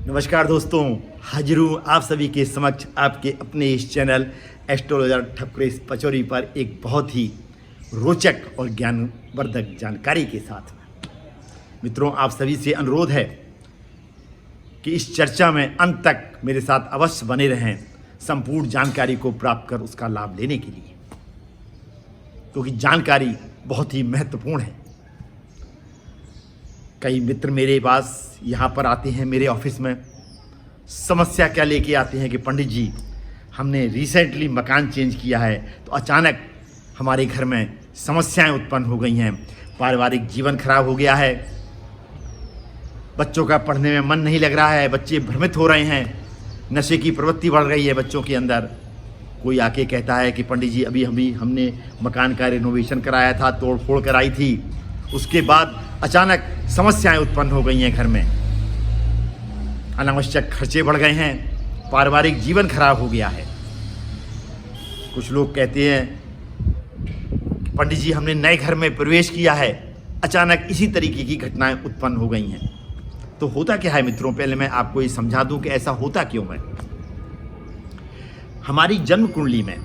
नमस्कार दोस्तों, हाजिर हूँ आप सभी के समक्ष आपके अपने इस चैनल एस्ट्रोलॉजर ठकुरेश पचौरी पर एक बहुत ही रोचक और ज्ञानवर्धक जानकारी के साथ। मित्रों, आप सभी से अनुरोध है कि इस चर्चा में अंत तक मेरे साथ अवश्य बने रहें, संपूर्ण जानकारी को प्राप्त कर उसका लाभ लेने के लिए, क्योंकि जानकारी बहुत ही महत्वपूर्ण है। कई मित्र मेरे पास यहाँ पर आते हैं, मेरे ऑफिस में समस्या क्या लेके आते हैं कि पंडित जी, हमने रिसेंटली मकान चेंज किया है तो अचानक हमारे घर में समस्याएं उत्पन्न हो गई हैं, पारिवारिक जीवन खराब हो गया है, बच्चों का पढ़ने में मन नहीं लग रहा है, बच्चे भ्रमित हो रहे हैं, नशे की प्रवृत्ति बढ़ रही है बच्चों के अंदर। कोई आके कहता है कि पंडित जी अभी हमने मकान का रिनोवेशन कराया था, तोड़ फोड़ कराई थी, उसके बाद अचानक समस्याएं उत्पन्न हो गई हैं, घर में अनावश्यक खर्चे बढ़ गए हैं, पारिवारिक जीवन खराब हो गया है। कुछ लोग कहते हैं पंडित जी हमने नए घर में प्रवेश किया है, अचानक इसी तरीके की घटनाएं उत्पन्न हो गई हैं। तो होता क्या है मित्रों, पहले मैं आपको ये समझा दूं कि ऐसा होता क्यों है। हमारी जन्म कुंडली में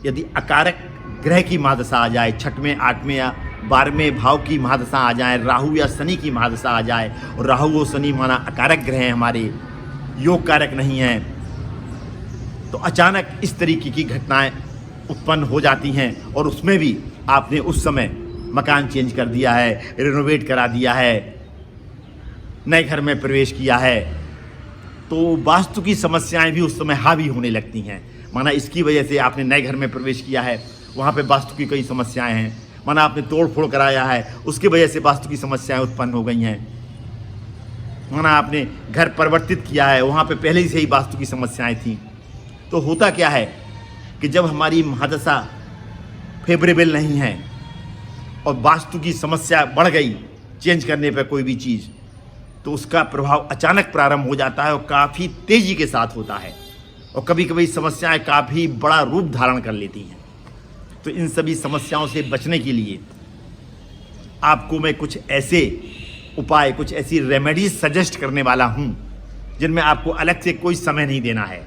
यदि अकारक ग्रह की महादशा आ जाए, 6वें 8वें या 12वें भाव की महादशा आ जाए, राहु या शनि की महादशा आ जाए, और राहु और शनि माना अकारक ग्रह हैं, हमारे योग कारक नहीं हैं, तो अचानक इस तरीके की घटनाएं उत्पन्न हो जाती हैं। और उसमें भी आपने उस समय मकान चेंज कर दिया है, रिनोवेट करा दिया है, नए घर में प्रवेश किया है, तो वास्तु की समस्याएं भी उस समय हावी होने लगती हैं। माना इसकी वजह से आपने नए घर में प्रवेश किया है, वहाँ पे वास्तु की कई समस्याएं हैं, माना आपने तोड़ फोड़ कराया है, उसकी वजह से वास्तु की समस्याएं उत्पन्न हो गई हैं, माना आपने घर परिवर्तित किया है, वहाँ पे पहले से ही वास्तु की समस्याएं थी। तो होता क्या है कि जब हमारी महादशा फेवरेबल नहीं है और वास्तु की समस्या बढ़ गई चेंज करने पर कोई भी चीज़, तो उसका प्रभाव अचानक प्रारंभ हो जाता है और काफ़ी तेज़ी के साथ होता है, और कभी कभी समस्याएं काफ़ी बड़ा रूप धारण कर लेती हैं। तो इन सभी समस्याओं से बचने के लिए आपको मैं कुछ ऐसे उपाय, कुछ ऐसी रेमेडीज सजेस्ट करने वाला हूं, जिनमें आपको अलग से कोई समय नहीं देना है।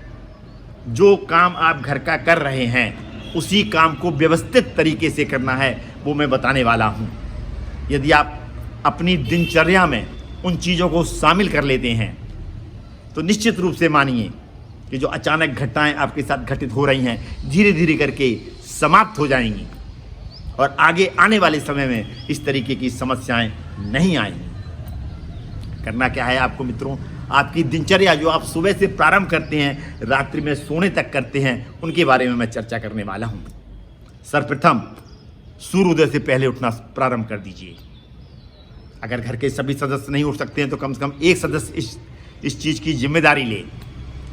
जो काम आप घर का कर रहे हैं उसी काम को व्यवस्थित तरीके से करना है, वो मैं बताने वाला हूं। यदि आप अपनी दिनचर्या में उन चीज़ों को शामिल कर लेते हैं तो निश्चित रूप से मानिए कि जो अचानक घटनाएं आपके साथ घटित हो रही हैं धीरे धीरे करके समाप्त हो जाएंगी, और आगे आने वाले समय में इस तरीके की समस्याएं नहीं आएंगी। करना क्या है आपको मित्रों, आपकी दिनचर्या जो आप सुबह से प्रारंभ करते हैं, रात्रि में सोने तक करते हैं, उनके बारे में मैं चर्चा करने वाला हूं। सर्वप्रथम सूर्योदय से पहले उठना प्रारंभ कर दीजिए। अगर घर के सभी सदस्य नहीं उठ सकते हैं तो कम से कम एक सदस्य इस चीज़ की जिम्मेदारी ले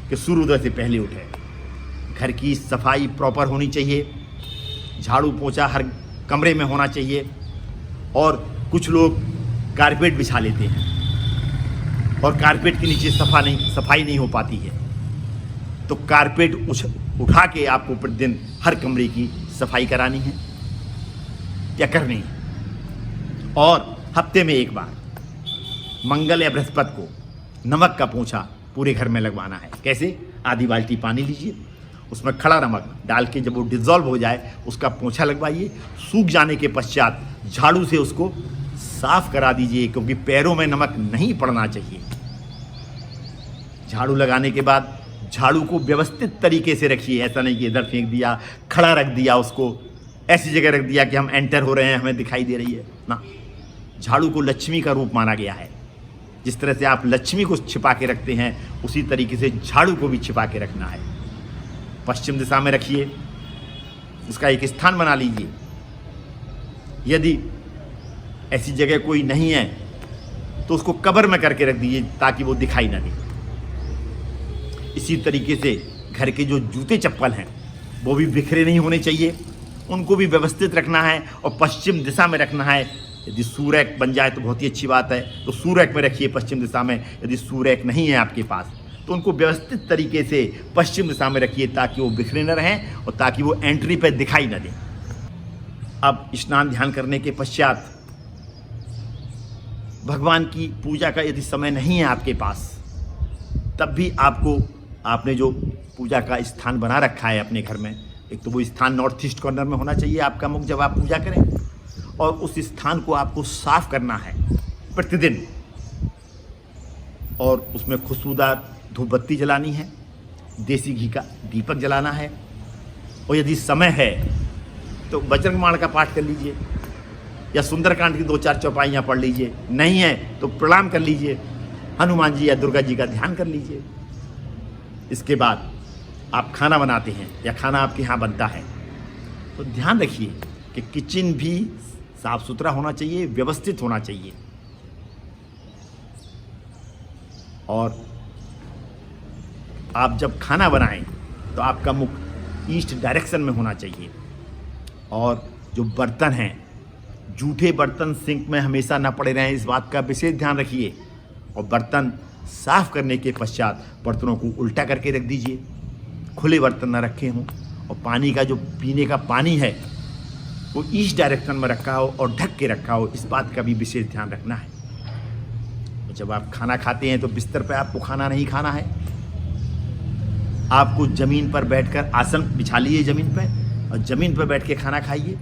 कि सूर्योदय से पहले उठे। घर की सफाई प्रॉपर होनी चाहिए, झाड़ू पोछा हर कमरे में होना चाहिए, और कुछ लोग कारपेट बिछा लेते हैं और कारपेट के नीचे सफाई नहीं हो पाती है, तो कारपेट उठा के आपको प्रतिदिन हर कमरे की सफाई करानी है या करनी है। और हफ्ते में एक बार मंगल या बृहस्पति को नमक का पोंछा पूरे घर में लगवाना है। कैसे? आधी बाल्टी पानी लीजिए, उसमें खड़ा नमक डाल के जब वो डिज़ोल्व हो जाए उसका पोंछा लगवाइए। सूख जाने के पश्चात झाड़ू से उसको साफ करा दीजिए, क्योंकि पैरों में नमक नहीं पड़ना चाहिए। झाड़ू लगाने के बाद झाड़ू को व्यवस्थित तरीके से रखिए, ऐसा नहीं कि इधर फेंक दिया, खड़ा रख दिया, उसको ऐसी जगह रख दिया कि हम एंटर हो रहे हैं, हमें दिखाई दे रही है ना। झाड़ू को लक्ष्मी का रूप माना गया है। जिस तरह से आप लक्ष्मी को छिपा के रखते हैं, उसी तरीके से झाड़ू को भी छिपा के रखना है। पश्चिम दिशा में रखिए, उसका एक स्थान बना लीजिए। यदि ऐसी जगह कोई नहीं है तो उसको कवर में करके रख दीजिए ताकि वो दिखाई ना दे। इसी तरीके से घर के जो जूते चप्पल हैं वो भी बिखरे नहीं होने चाहिए, उनको भी व्यवस्थित रखना है और पश्चिम दिशा में रखना है। यदि सूर्यक बन जाए तो बहुत ही अच्छी बात है, तो सूर्यक में रखिए पश्चिम दिशा में। यदि सूर्यक नहीं है आपके पास तो उनको व्यवस्थित तरीके से पश्चिम दिशा में रखिए, ताकि वो बिखरे न रहें और ताकि वो एंट्री पर दिखाई न दें। अब स्नान ध्यान करने के पश्चात भगवान की पूजा का यदि समय नहीं है आपके पास तब भी आपने जो पूजा का स्थान बना रखा है अपने घर में, एक तो वो स्थान नॉर्थ ईस्ट कॉर्नर में होना चाहिए आपका मुख जब आप पूजा करें, और उस स्थान को आपको साफ करना है प्रतिदिन, और उसमें खुशबूदार धूप बत्ती जलानी है, देसी घी का दीपक जलाना है, और यदि समय है तो बजरंगबाण का पाठ कर लीजिए या सुंदरकांड की 2-4 चौपाइयाँ पढ़ लीजिए, नहीं है तो प्रणाम कर लीजिए, हनुमान जी या दुर्गा जी का ध्यान कर लीजिए। इसके बाद आप खाना बनाते हैं या खाना आपके यहाँ बनता है तो ध्यान रखिए कि किचन भी साफ सुथरा होना चाहिए, व्यवस्थित होना चाहिए, और आप जब खाना बनाएं तो आपका मुख ईस्ट डायरेक्शन में होना चाहिए, और जो बर्तन हैं, जूठे बर्तन सिंक में हमेशा ना पड़े रहें, इस बात का विशेष ध्यान रखिए, और बर्तन साफ करने के पश्चात बर्तनों को उल्टा करके रख दीजिए, खुले बर्तन ना रखे हों, और पानी का जो पीने का पानी है वो ईस्ट डायरेक्शन में रखा हो और ढक के रखा हो, इस बात का भी विशेष ध्यान रखना है। तो जब आप खाना खाते हैं तो बिस्तर पर आपको खाना नहीं खाना है, आपको ज़मीन पर बैठकर आसन बिछा लीजिए ज़मीन पर, और ज़मीन पर बैठ के खाना खाइए।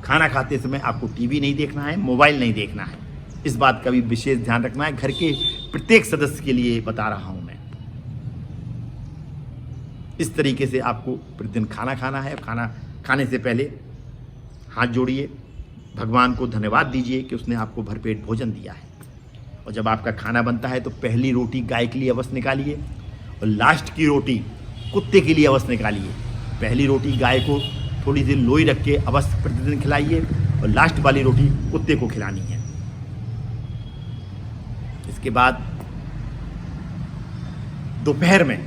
खाना खाते समय आपको टीवी नहीं देखना है, मोबाइल नहीं देखना है, इस बात का भी विशेष ध्यान रखना है। घर के प्रत्येक सदस्य के लिए बता रहा हूं मैं। इस तरीके से आपको प्रतिदिन खाना खाना है। खाना खाने से पहले हाथ जोड़िए, भगवान को धन्यवाद दीजिए कि उसने आपको भरपेट भोजन दिया है, और जब आपका खाना बनता है तो पहली रोटी गाय के लिए अवश्य निकालिए, और लास्ट की रोटी कुत्ते के लिए अवश्य निकालिए। पहली रोटी गाय को थोड़ी देर लोई रख के अवश्य प्रतिदिन खिलाइए, और लास्ट वाली रोटी कुत्ते को खिलानी है। इसके बाद दोपहर में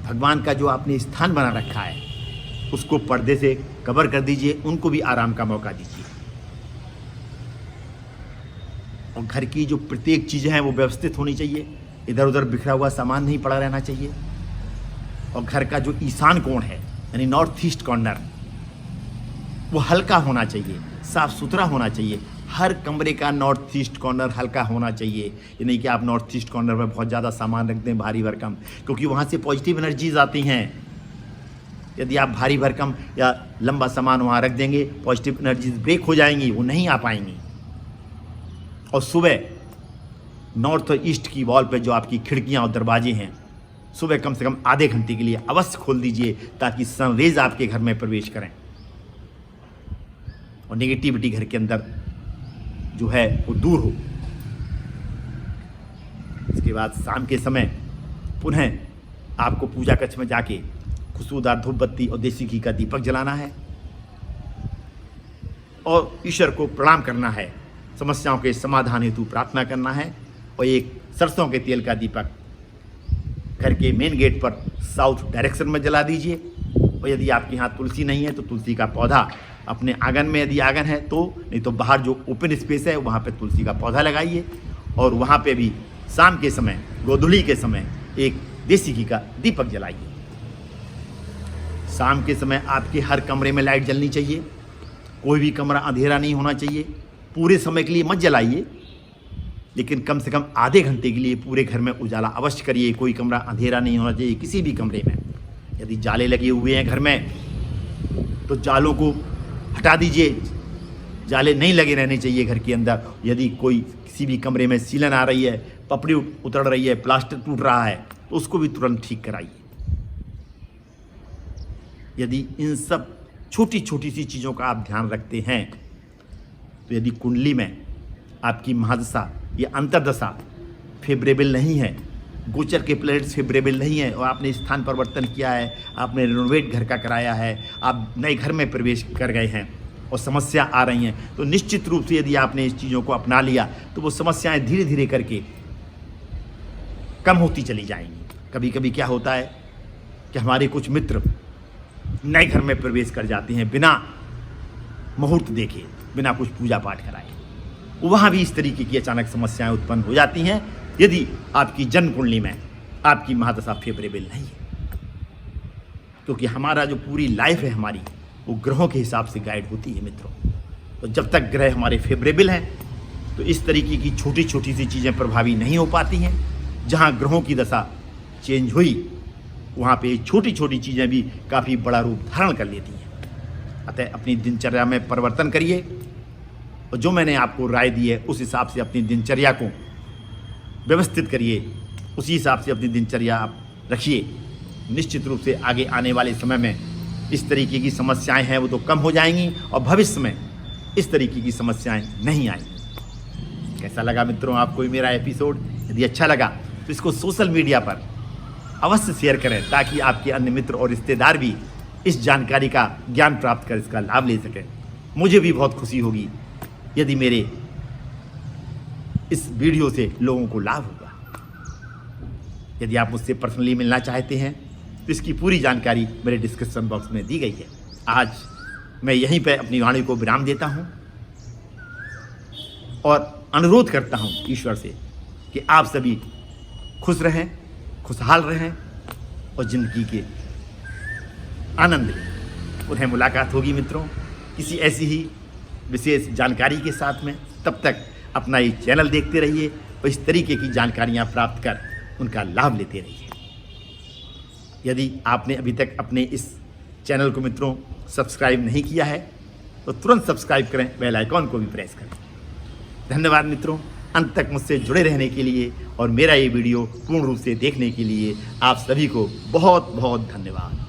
भगवान का जो आपने स्थान बना रखा है उसको पर्दे से कवर कर दीजिए, उनको भी आराम का मौका दीजिए, और घर की जो प्रत्येक चीज़ें हैं वो व्यवस्थित होनी चाहिए, इधर उधर बिखरा हुआ सामान नहीं पड़ा रहना चाहिए, और घर का जो ईशान कोण है यानी नॉर्थ ईस्ट कॉर्नर वो हल्का होना चाहिए, साफ सुथरा होना चाहिए। हर कमरे का नॉर्थ ईस्ट कॉर्नर हल्का होना चाहिए। ये नहीं कि आप नॉर्थ ईस्ट कॉर्नर में बहुत ज़्यादा सामान रख दें भारी भरकम, क्योंकि वहाँ से पॉजिटिव एनर्जीज आती हैं। यदि आप भारी भरकम या लंबा सामान वहाँ रख देंगे, पॉजिटिव एनर्जीज ब्रेक हो जाएंगी, वो नहीं आ पाएंगी। और सुबह नॉर्थ और ईस्ट की वॉल पे जो आपकी खिड़कियाँ और दरवाजे हैं, सुबह कम से कम आधे घंटे के लिए अवश्य खोल दीजिए, ताकि सनरेज आपके घर में प्रवेश करें और नेगेटिविटी घर के अंदर जो है वो दूर हो। इसके बाद शाम के समय पुनः आपको पूजा कक्ष में जाके खुशबूदार धूप बत्ती और देसी घी का दीपक जलाना है, और ईश्वर को प्रणाम करना है, समस्याओं के समाधान हेतु प्रार्थना करना है, और एक सरसों के तेल का दीपक घर के मेन गेट पर साउथ डायरेक्शन में जला दीजिए। और यदि आपके यहाँ तुलसी नहीं है तो तुलसी का पौधा अपने आंगन में, यदि आंगन है तो, नहीं तो बाहर जो ओपन स्पेस है वहाँ पे तुलसी का पौधा लगाइए, और वहाँ पे भी शाम के समय, गोधूली के समय एक देसी घी का दीपक जलाइए। शाम के समय आपके हर कमरे में लाइट जलनी चाहिए, कोई भी कमरा अंधेरा नहीं होना चाहिए। पूरे समय के लिए मत जलाइए, लेकिन कम से कम आधे घंटे के लिए पूरे घर में उजाला अवश्य करिए। कोई कमरा अंधेरा नहीं होना चाहिए किसी भी कमरे में। यदि जाले लगे हुए हैं घर में तो जालों को हटा दीजिए, जाले नहीं लगे रहने चाहिए घर के अंदर। यदि कोई किसी भी कमरे में सीलन आ रही है, पपड़ी उतर रही है, प्लास्टर टूट रहा है, तो उसको भी तुरंत ठीक कराइए। यदि इन सब छोटी छोटी सी चीज़ों का आप ध्यान रखते हैं तो यदि कुंडली में आपकी महादशा या अंतर्दशा फेवरेबल नहीं है, गोचर के प्लैनेट्स फेवरेबल नहीं है, और आपने स्थान परिवर्तन किया है, आपने रिनोवेट घर का कराया है, आप नए घर में प्रवेश कर गए हैं और समस्या आ रही हैं, तो निश्चित रूप से यदि आपने इस चीज़ों को अपना लिया तो वो समस्याएं धीरे धीरे करके कम होती चली जाएंगी। कभी कभी क्या होता है कि हमारे कुछ मित्र नए घर में प्रवेश कर जाते हैं बिना मुहूर्त देखे, बिना कुछ पूजा पाठ कराए, वहाँ भी इस तरीके की अचानक समस्याएं उत्पन्न हो जाती हैं यदि आपकी जन्म कुंडली में आपकी महादशा फेवरेबल नहीं है। क्योंकि हमारा जो पूरी लाइफ है हमारी, वो ग्रहों के हिसाब से गाइड होती है मित्रों। तो जब तक ग्रह हमारे फेवरेबल हैं तो इस तरीके की छोटी छोटी सी चीज़ें प्रभावी नहीं हो पाती हैं। जहाँ ग्रहों की दशा चेंज हुई वहाँ पे छोटी छोटी चीज़ें भी काफ़ी बड़ा रूप धारण कर लेती हैं। अतः अपनी दिनचर्या में परिवर्तन करिए और जो मैंने आपको राय दी है उस हिसाब से अपनी दिनचर्या को व्यवस्थित करिए, उसी हिसाब से अपनी दिनचर्या आप रखिए। निश्चित रूप से आगे आने वाले समय में इस तरीके की समस्याएं हैं वो तो कम हो जाएंगी और भविष्य में इस तरीके की समस्याएं नहीं आएंगी। कैसा लगा मित्रों आपको मेरा एपिसोड? यदि अच्छा लगा तो इसको सोशल मीडिया पर अवश्य शेयर करें ताकि आपके अन्य मित्र और रिश्तेदार भी इस जानकारी का ज्ञान प्राप्त कर इसका लाभ ले सकें। मुझे भी बहुत खुशी होगी यदि मेरे इस वीडियो से लोगों को लाभ होगा। यदि आप मुझसे पर्सनली मिलना चाहते हैं तो इसकी पूरी जानकारी मेरे डिस्क्रिप्शन बॉक्स में दी गई है। आज मैं यहीं पर अपनी वाणी को विराम देता हूं और अनुरोध करता हूं ईश्वर से कि आप सभी खुश रहें, खुशहाल रहें और ज़िंदगी के आनंद लें। उन्हें मुलाकात होगी मित्रों किसी ऐसी ही विशेष जानकारी के साथ में। तब तक अपना ये चैनल देखते रहिए और इस तरीके की जानकारियाँ प्राप्त कर उनका लाभ लेते रहिए। यदि आपने अभी तक अपने इस चैनल को मित्रों सब्सक्राइब नहीं किया है तो तुरंत सब्सक्राइब करें, बेल आइकॉन को भी प्रेस करें। धन्यवाद मित्रों, अंत तक मुझसे जुड़े रहने के लिए और मेरा ये वीडियो पूर्ण रूप से देखने के लिए आप सभी को बहुत बहुत धन्यवाद।